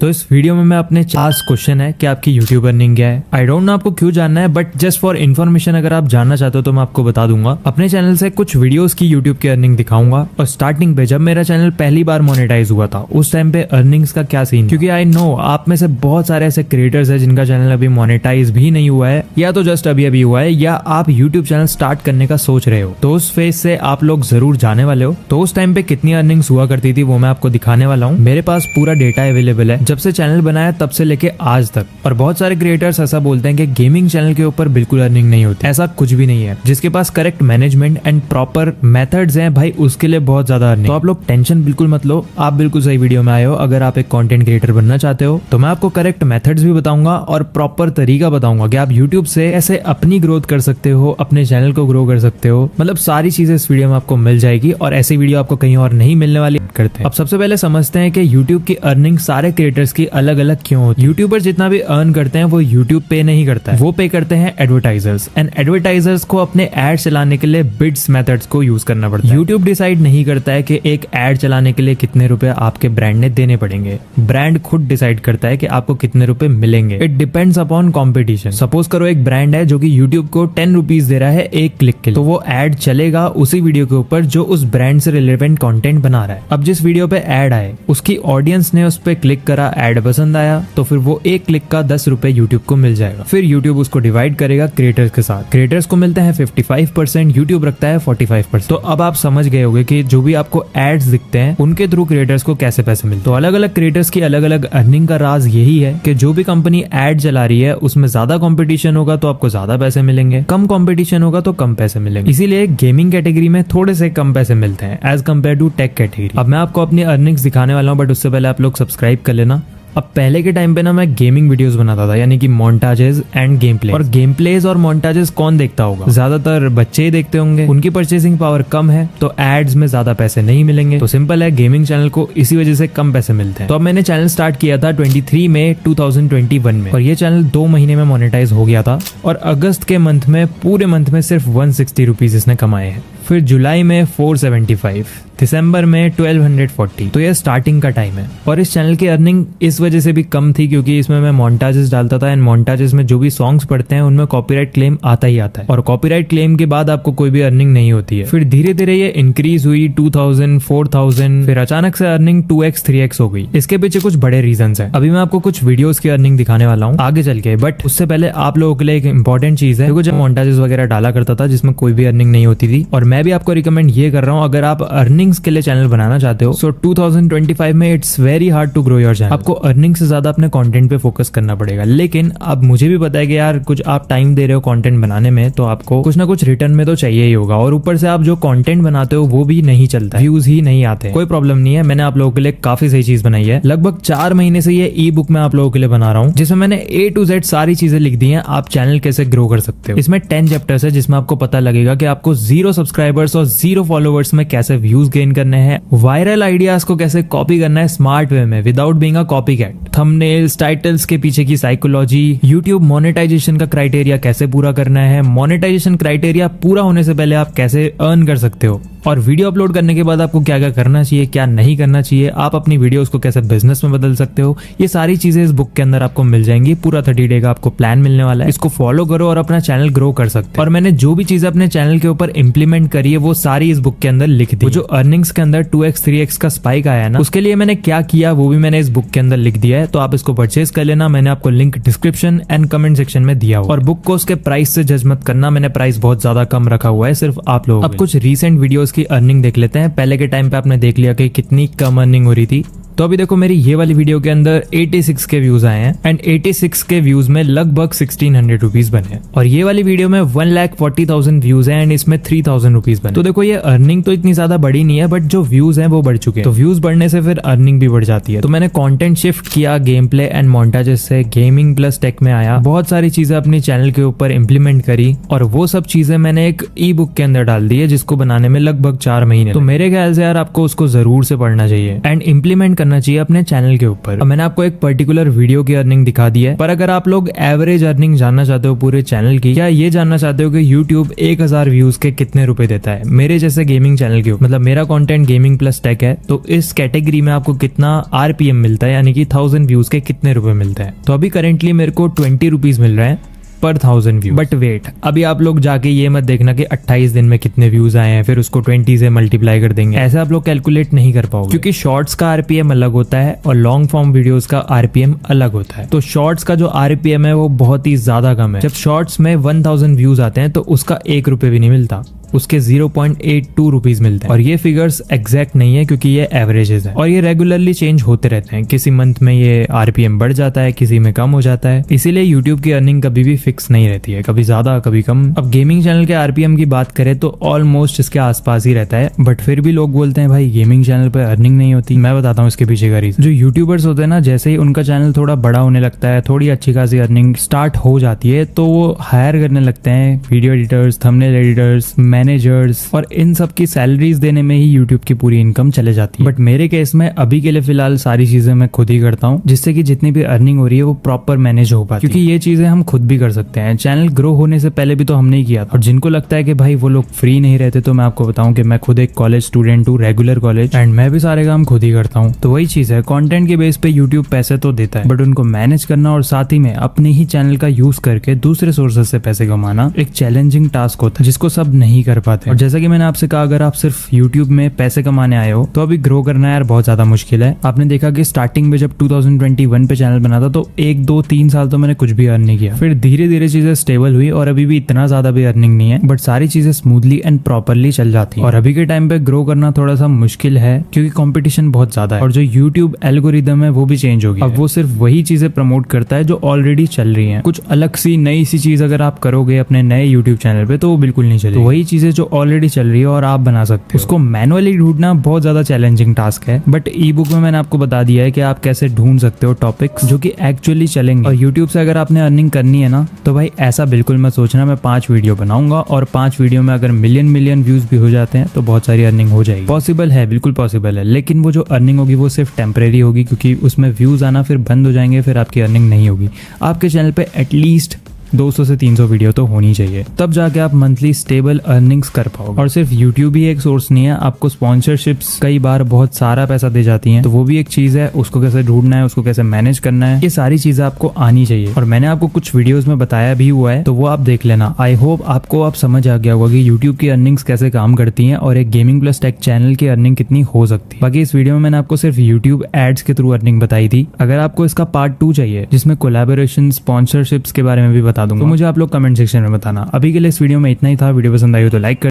तो इस वीडियो में मैं अपने 4 क्वेश्चन है कि आपकी यूट्यूब अर्निंग क्या है। आई डोंट नो आपको क्यों जानना है, बट जस्ट फॉर इन्फॉर्मेशन अगर आप जानना चाहते हो तो मैं आपको बता दूंगा। अपने चैनल से कुछ वीडियोस की यूट्यूब की अर्निंग दिखाऊंगा और स्टार्टिंग पे जब मेरा चैनल पहली बार मोनेटाइज हुआ था उस टाइम पे अर्निंग्स का क्या सीन, क्योंकि आई नो आप में से बहुत सारे ऐसे क्रिएटर्स है जिनका चैनल अभी मोनेटाइज भी नहीं हुआ है या तो जस्ट अभी अभी हुआ है या आप यूट्यूब चैनल स्टार्ट करने का सोच रहे हो, तो उस फेज से आप लोग जरूर जाने वाले हो। तो उस टाइम पे कितनी अर्निंग्स हुआ करती थी वो मैं आपको दिखाने वाला हूँ। मेरे पास पूरा डेटा अवेलेबल है जब से चैनल बनाया तब से लेके आज तक। और बहुत सारे क्रिएटर्स ऐसा बोलते हैं कि गेमिंग चैनल के ऊपर बिल्कुल अर्निंग नहीं होती। ऐसा कुछ भी नहीं है। जिसके पास correct management and proper methods हैं भाई उसके लिए बहुत ज्यादा अर्निंग। तो आप लोग टेंशन बिल्कुल मत लो, आप बिल्कुल सही वीडियो में आए हो। अगर आप एक कंटेंट क्रिएटर बनना चाहते हो तो मैं आपको करेक्ट मेथड्स भी बताऊंगा और प्रॉपर तरीका बताऊंगा कि आप यूट्यूब से ऐसे अपनी ग्रोथ कर सकते हो, अपने चैनल को ग्रो कर सकते हो। मतलब सारी चीजें इस वीडियो में आपको मिल जाएगी और ऐसी वीडियो आपको कहीं और नहीं मिलने वाली। करते हैं अब सबसे पहले समझते हैं कि यूट्यूब की अर्निंग सारे क्रिएटर्स की अलग अलग क्यों होती है। यूट्यूबर जितना भी अर्न करते हैं वो यूट्यूब पे नहीं करता है, वो पे करते हैं एडवर्टाइजर्स। एंड एडवर्टाइजर्स को अपने एड चलाने के लिए बिड्स मेथड्स को यूज करना पड़ता है। यूट्यूब डिसाइड नहीं करता है कि एक एड चलाने के लिए कितने रुपए आपके ब्रांड ने देने पड़ेंगे। ब्रांड खुद डिसाइड करता है कि आपको कितने रुपए मिलेंगे। It depends upon competition. Suppose करो एक ब्रांड है जो कि यूट्यूब को 10 रुपीज दे रहा है एक क्लिक के लिए, तो वो एड चलेगा उसी वीडियो के ऊपर जो उस ब्रांड से रिलेवेंट कंटेंट बना रहा है। अब जिस वीडियो पे एड आए उसकी ऑडियंस ने उस पर क्लिक करा, एड पसंद आया, तो फिर वो एक क्लिक का 10 रुपए यूट्यूब को मिल जाएगा। फिर यूट्यूब उसको डिवाइड करेगा क्रिएटर्स के साथ। क्रिएटर्स को मिलते हैं 55%, यूट्यूब रखता है 45%। तो अब आप समझ गए होंगे कि जो भी आपको एड्स दिखते हैं उनके थ्रू क्रिएटर्स को कैसे पैसे मिलते हैं। तो अलग अलग क्रिएटर्स की अलग अलग अर्निंग का राज यही है कि जो भी कंपनी एड चला रही है उसमें ज्यादा कंपटीशन होगा तो आपको ज्यादा पैसे मिलेंगे, कम कंपटीशन होगा तो कम पैसे मिलेंगे। इसीलिए गेमिंग कैटेगरी में थोड़े से कम पैसे मिलते हैं as compare to tech category. अब मैं आपको अपनी अर्निंग्स दिखाने वाला हूँ, बट उससे पहले आप लोग सब्सक्राइब कर लेना। अब पहले के टाइम पे ना मैं गेमिंग वीडियोस बनाता था, यानी कि मोन्टाजेस एंड गेम प्ले। और गेम प्लेज और मोन्टाजेस कौन देखता होगा? ज्यादातर बच्चे ही देखते होंगे। उनकी परचेसिंग पावर कम है तो एड्स में ज्यादा पैसे नहीं मिलेंगे। तो सिंपल है, गेमिंग चैनल को इसी वजह से कम पैसे मिलते हैं। तो अब मैंने चैनल स्टार्ट किया था 23 मई 2021 में और ये चैनल 2 महीने में मोनेटाइज हो गया था। और अगस्त के मंथ में पूरे मंथ में सिर्फ 160 रुपीज इसने कमाए हैं। फिर जुलाई में 475, दिसंबर में 1240। तो ये स्टार्टिंग का टाइम है। और इस चैनल की अर्निंग इस वजह से भी कम थी क्योंकि इसमें मैं मोन्टाजेस डालता था एंड मोन्टाजेस में जो भी सॉन्ग्स पढ़ते हैं उनमें कॉपीराइट क्लेम आता ही आता है। और कॉपीराइट क्लेम के बाद आपको कोई भी अर्निंग नहीं होती है। फिर धीरे धीरे ये इंक्रीज हुई 2000, 4000, फिर अचानक से अर्निंग 2x, 3x हो गई। इसके पीछे कुछ बड़े रीजंस हैं। अभी मैं आपको कुछ वीडियोस की अर्निंग दिखाने वाला हूँ आगे चल के, बट उससे पहले आप लोगों के लिए एक इंपॉर्टेंट चीज है। जब मोन्टाजेस वगैरह डाला करता था जिसमें कोई भी अर्निंग नहीं होती थी, और मैं भी आपको रिकमेंड ये कर रहा हूँ अगर आप अर्निंग्स के लिए चैनल बनाना चाहते हो, सो 2025 में it's very hard to grow your channel. आपको अर्निंग से ज्यादा अपने कंटेंट पे फोकस करना पड़ेगा। लेकिन अब मुझे भी पता है कि यार कुछ आप टाइम दे रहे हो कंटेंट बनाने में, तो आपको कुछ ना कुछ रिटर्न में तो चाहिए ही होगा। और ऊपर से आप जो कंटेंट बनाते हो वो भी नहीं चलता, व्यूज ही नहीं आते। कोई प्रॉब्लम नहीं है, मैंने आप लोगों के लिए काफी सही चीज बनाई है। लगभग 4 महीने से ये ई बुक मैं आप लोगों के लिए बना रहा हूँ जिसमें मैंने A to Z सारी चीजें लिख दी है आप चैनल कैसे ग्रो कर सकते हो। इसमें 10 चैप्टर्स है जिसमें आपको पता लगेगा कि आपको 0 सब्सक्राइबर्स और 0 फॉलोवर्स में कैसे व्यूज गेन करने हैं, वायरल आइडियाज को कैसे कॉपी करना है स्मार्ट वे में without being a copycat, thumbnails, titles के पीछे की साइकोलॉजी, यूट्यूब मोनेटाइजेशन का क्राइटेरिया कैसे पूरा करना है, मोनेटाइजेशन क्राइटेरिया पूरा होने से पहले आप कैसे अर्न कर सकते हो, और वीडियो अपलोड करने के बाद आपको क्या क्या करना चाहिए, क्या नहीं करना चाहिए, आप अपनी वीडियोस को कैसे बिजनेस में बदल सकते हो। ये सारी चीजें इस बुक के अंदर आपको मिल जाएंगी। पूरा 30 डे का आपको प्लान मिलने वाला है। इसको फॉलो करो और अपना चैनल ग्रो कर सकते हो। और मैंने जो भी चीजें अपने चैनल के ऊपर इंप्लीमेंट करी है वो सारी इस बुक के अंदर लिख दी। जो अर्निंग्स के अंदर 2x, 3x का स्पाइक आया ना, उसके लिए मैंने क्या किया वो भी मैंने इस बुक के अंदर लिख दिया है। तो आप इसको परचेज कर लेना। मैंने आपको link description and comment section में दिया हुआ। और बुक को उसके प्राइस से जज मत करना, मैंने प्राइस बहुत ज्यादा कम रखा हुआ है सिर्फ आप लोगों। अब कुछ रीसेंट वीडियोस की अर्निंग देख लेते हैं। पहले के टाइम पे आपने देख लिया कि कितनी कम अर्निंग हो रही थी। तो अभी देखो मेरी ये वाली वीडियो के अंदर 86 के व्यूज आए हैं एंड 86 के व्यूज में लगभग 1600 रुपीज बने। और ये वाली वीडियो में 1,40,000 व्यूज हैं एंड इसमें 3,000 रुपीज बने। तो देखो ये अर्निंग तो इतनी ज्यादा बढ़ी नहीं है, बट जो व्यूज हैं वो बढ़ चुके हैं। तो व्यूज बढ़ने से फिर अर्निंग भी बढ़ जाती है। तो मैंने कंटेंट शिफ्ट किया गेम प्ले एंड मोन्टाजेस से गेमिंग प्लस टेक में आया। बहुत सारी चीजें अपनी चैनल के ऊपर इंप्लीमेंट करी और वो सब चीजें मैंने एक ई बुक के अंदर डाल दी है जिसको बनाने में लगभग 4 महीने। तो मेरे ख्याल से यार आपको उसको जरूर से पढ़ना चाहिए एंड इम्प्लीमेंट करना चाहिए अपने चैनल के ऊपर। मैंने आपको एक पर्टिकुलर वीडियो की अर्निंग दिखा दी है, पर अगर आप लोग एवरेज अर्निंग जानना चाहते हो पूरे चैनल की, या ये जानना चाहते हो कि YouTube 1000 व्यूज के कितने रुपए देता है मेरे जैसे गेमिंग चैनल के ऊपर, मतलब मेरा कंटेंट गेमिंग प्लस टेक है, तो इस कैटेगरी में आपको कितना RPM मिलता है, यानी कि 1000 व्यूज के कितने रुपए मिलते हैं। तो अभी करेंटली मेरे को 20 रुपीज मिल रहा है पर 1000 व्यू। बट वेट, अभी आप लोग जाके ये मत देखना कि 28 दिन में कितने व्यूज आए हैं फिर उसको 20 से मल्टीप्लाई कर देंगे, ऐसे आप लोग कैलकुलेट नहीं कर पाओगे, क्योंकि शॉर्ट्स का RPM अलग होता है और लॉन्ग फॉर्म वीडियोस का RPM अलग होता है। तो शॉर्ट्स का जो RPM है वो बहुत ही ज्यादा कम है। जब शॉर्ट्स में 1000 व्यूज आते हैं तो उसका 1 रुपए भी नहीं मिलता, उसके 0.82 रुपीज मिलते हैं। और ये फिगर्स एग्जैक्ट नहीं है क्योंकि ये एवरेजेस है और ये रेगुलरली चेंज होते रहते हैं। किसी मंथ में ये RPM बढ़ जाता है, किसी में कम हो जाता है, इसीलिए यूट्यूब की अर्निंग कभी भी फिक्स नहीं रहती है, कभी ज्यादा कभी कम। अब गेमिंग चैनल के RPM की बात करें तो ऑलमोस्ट इसके आसपास ही रहता है, बट फिर भी लोग बोलते हैं भाई गेमिंग चैनल पे अर्निंग नहीं होती। मैं बताता हूँ इसके पीछे का रीजन। जो यूट्यूबर्स होते हैं ना, जैसे ही उनका चैनल थोड़ा बड़ा होने लगता है, थोड़ी अच्छी खासी अर्निंग स्टार्ट हो जाती है, तो वो हायर करने लगते हैं video editors, thumbnail editors, managers, और इन सब की सैलरीज देने में ही यूट्यूब की पूरी इनकम चले जाती है। बट मेरे केस में अभी के लिए फिलहाल सारी चीजें मैं खुद ही करता हूँ, जिससे कि जितनी भी अर्निंग हो रही है वो प्रॉपर मैनेज हो पाती है, क्योंकि ये चीजें हम खुद भी कर सकते हैं। चैनल ग्रो होने से पहले भी तो हमने ही किया था। और जिनको लगता है कि भाई वो लोग फ्री नहीं रहते, तो मैं आपको बताऊं कि मैं खुद एक कॉलेज स्टूडेंट हूँ, रेगुलर कॉलेज, एंड मैं भी सारे काम खुद ही करता हूँ। तो वही चीज है, कंटेंट के बेस पे यूट्यूब पैसे तो देता है, बट उनको मैनेज करना और साथ ही में अपने ही चैनल का यूज करके दूसरे सोर्सेज से पैसे कमाना एक चैलेंजिंग टास्क होता है, जिसको सब नहीं कर पाते। और जैसा कि मैंने आपसे कहा, अगर आप सिर्फ यूट्यूब में पैसे कमाने आए हो तो अभी ग्रो करना यार बहुत ज्यादा मुश्किल है। आपने देखा कि स्टार्टिंग में जब 2021 पे चैनल बना था तो 1, 2, 3 साल तो मैंने कुछ भी अर्न नहीं किया। फिर धीरे धीरे चीजें स्टेबल हुई और अभी भी इतना ज्यादा भी अर्निंग नहीं है, बट सारी चीजें स्मूथली एंड प्रॉपरली चल जाती है। और अभी के टाइम पे ग्रो करना थोड़ा सा मुश्किल है क्योंकि कंपटीशन बहुत ज्यादा है और जो यूट्यूब एल्गोरिदम है वो भी चेंज होगी। अब वो सिर्फ वही चीजें प्रमोट करता है जो ऑलरेडी चल रही है। कुछ अलग सी नई सी चीज अगर आप करोगे अपने नए यूट्यूब चैनल पे तो वो बिल्कुल नहीं चलेगी। तो वही चीजें जो ऑलरेडी चल रही है और आप बना सकते हो, उसको मैनुअली ढूंढना बहुत ज्यादा चैलेंजिंग टास्क है। बट ई बुक में मैंने आपको बता दिया है कि आप कैसे ढूंढ सकते हो टॉपिक्स जो कि एक्चुअली चलेंगे। और यूट्यूब से अगर आपने अर्निंग करनी है ना, तो भाई ऐसा बिल्कुल मत सोचना मैं 5 वीडियो बनाऊंगा और 5 वीडियो में अगर मिलियन व्यूज भी हो जाते हैं तो बहुत सारी अर्निंग हो जाएगी। पॉसिबल है, बिल्कुल पॉसिबल है, लेकिन वो जो अर्निंग होगी वो सिर्फ टेम्परेरी होगी, क्योंकि उसमें व्यूज आना फिर बंद हो जाएंगे, फिर आपकी अर्निंग नहीं होगी। आपके चैनल पे एटलीस्ट 200 से 300 वीडियो तो होनी चाहिए, तब जाके आप मंथली स्टेबल अर्निंग्स कर पाओगे। और सिर्फ यूट्यूब ही एक सोर्स नहीं है, आपको स्पॉन्सरशिप्स कई बार बहुत सारा पैसा दे जाती हैं, तो वो भी एक चीज है। उसको कैसे ढूंढना है, उसको कैसे मैनेज करना है, ये सारी चीजें आपको आनी चाहिए। और मैंने आपको कुछ वीडियोस में बताया भी हुआ है, तो वो आप देख लेना। आई होप आपको अब समझ आ गया होगा कि यूट्यूब की अर्निंग्स कैसे काम करती हैं और एक गेमिंग प्लस टेक चैनल की अर्निंग कितनी हो सकती है। बाकी इस वीडियो में मैंने आपको सिर्फ यूट्यूब एड्स के थ्रू अर्निंग बताई थी। अगर आपको इसका पार्ट 2 चाहिए जिसमें कोलैबोरेशन, स्पॉन्सरशिप्स के बारे में भी बता दूंगा, तो मुझे आप लोग कमेंट सेक्शन में बताना। अभी के लिए इस वीडियो में इतना ही था। वीडियो पसंद आई हो तो लाइक कर